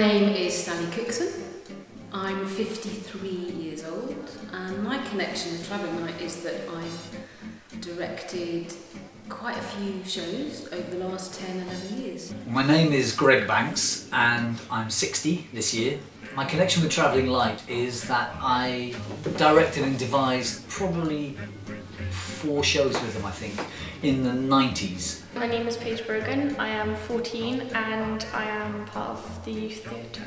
name is Sally Cookson. I'm 53 years old, and my connection with Travelling Light is that I've directed quite a few shows over the last 10, 11 years. My name is Greg Banks and I'm 60 this year. My connection with Travelling Light is that I directed and devised probably 4 shows with them, I think, in the 90s. My name is Paige Brogan, I am 14 and I am part of the youth theatre.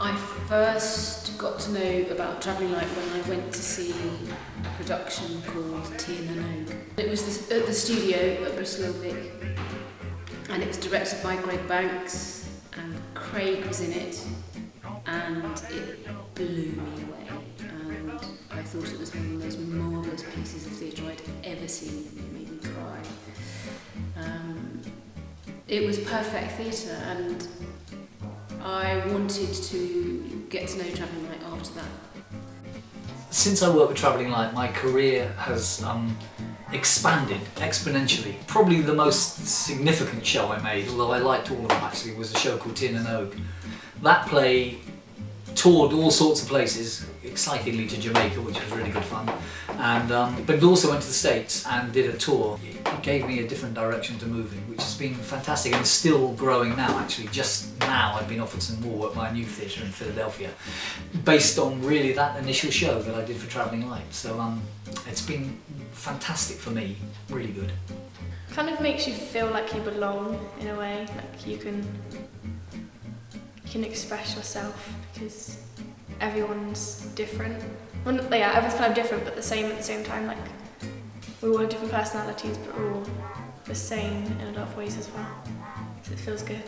I first got to know about Travelling Light when I went to see a production called Tea in the Nog. It was at the studio at Bristol Vic, and it was directed by Greg Banks, and Craig was in it, and it blew me away. And I thought it was one of the most marvellous pieces of theatre I'd ever seen. It made me cry. It was perfect theatre, and I wanted to get to know Travelling Light after that. Since I work with Travelling Light, my career has expanded exponentially. Probably the most significant show I made, although I liked all of them actually, was a show called Tea in the Nog. That play toured all sorts of places, excitingly to Jamaica, which was really good fun, and but it also went to the States and did a tour. It gave me a different direction to move in, which has been fantastic and is still growing now actually. Just now I've been offered some more work by a new theatre in Philadelphia, based on really that initial show that I did for Travelling Light. So it's been fantastic for me, really good. Kind of makes you feel like you belong in a way, like you can express yourself because everyone's different. Well, yeah, everyone's kind of different but the same at the same time. Like we all have different personalities but we're all the same in a lot of ways as well. So it feels good.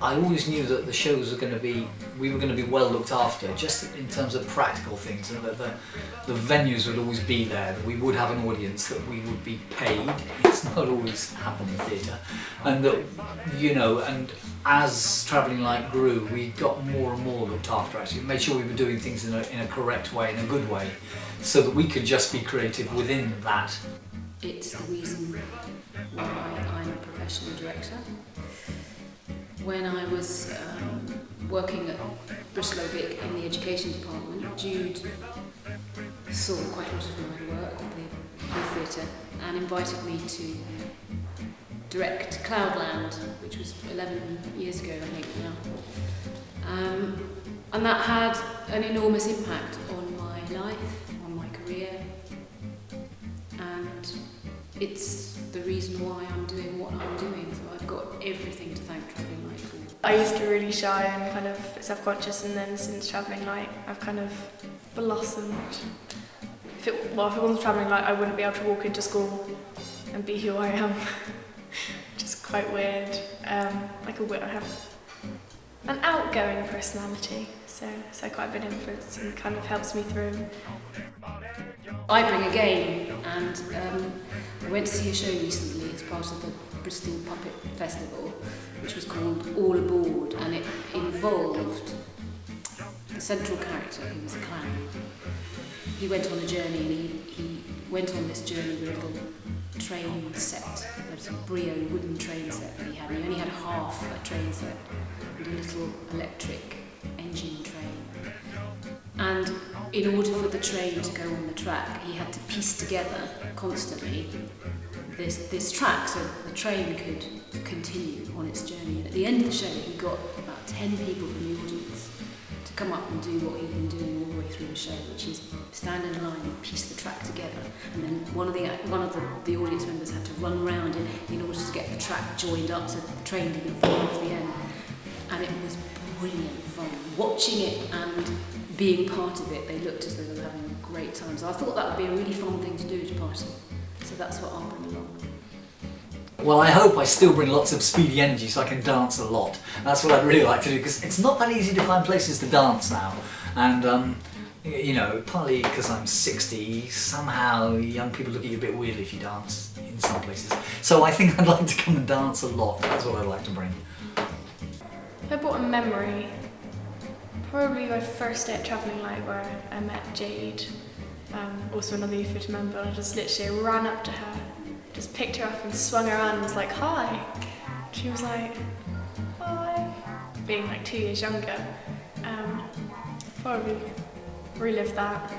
I always knew that the shows were going to be, we were going to be well looked after, just in terms of practical things, and that the venues would always be there, that we would have an audience, that we would be paid. It's not always happened in theatre, and that, you know, and as Travelling Light grew, we got more and more looked after actually, made sure we were doing things in a correct way, in a good way, so that we could just be creative within that. It's the reason why I'm a professional director. When I was working at Bristol Vic in the education department, Jude saw quite a lot of my work with the theatre and invited me to direct Cloudland, which was 11 years ago, I think now. And that had an enormous impact on my life, on my career, and it's the reason why I'm doing what I'm doing, so I've got everything to thank Travelling Light for. I used to be really shy and kind of self-conscious, and then since Travelling Light I've kind of blossomed. If it wasn't Travelling Light I wouldn't be able to walk into school and be who I am. Just quite weird. I have an outgoing personality, so quite a bit of influence and kind of helps me through. I bring a game, and I went to see a show recently as part of the Bristol Puppet Festival, which was called All Aboard, and it involved the central character, who was a clown. He went on a journey, and he went on this journey with a little train set. There was a Brio wooden train set that he had, and he only had half a train set and a little electric engine train. And in order for the train to go on the track, he had to piece together constantly this track so the train could continue on its journey. And at the end of the show, he got about 10 people from the audience to come up and do what he'd been doing all the way through the show, which is stand in line and piece the track together. And then one of the audience members had to run around in order to get the track joined up so that the train didn't fall off the end. And it was brilliant fun. Watching it and being part of it, they looked as though they were having a great time. So I thought that would be a really fun thing to do at a party. So that's what I'll bring along. Well, I hope I still bring lots of speedy energy so I can dance a lot. That's what I'd really like to do, because it's not that easy to find places to dance now. And, you know, partly because I'm 60, somehow young people look at you a bit weirdly if you dance in some places. So I think I'd like to come and dance a lot. That's what I'd like to bring. If I brought a memory, probably my first day at Travelling Light where I met Jade, also another youth theatre member, and I just literally ran up to her, just picked her up and swung her around and was like, "Hi." She was like, hi. Being like 2 years younger. Probably relive that.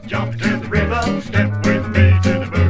Jump to the rhythm, step with me to the moon.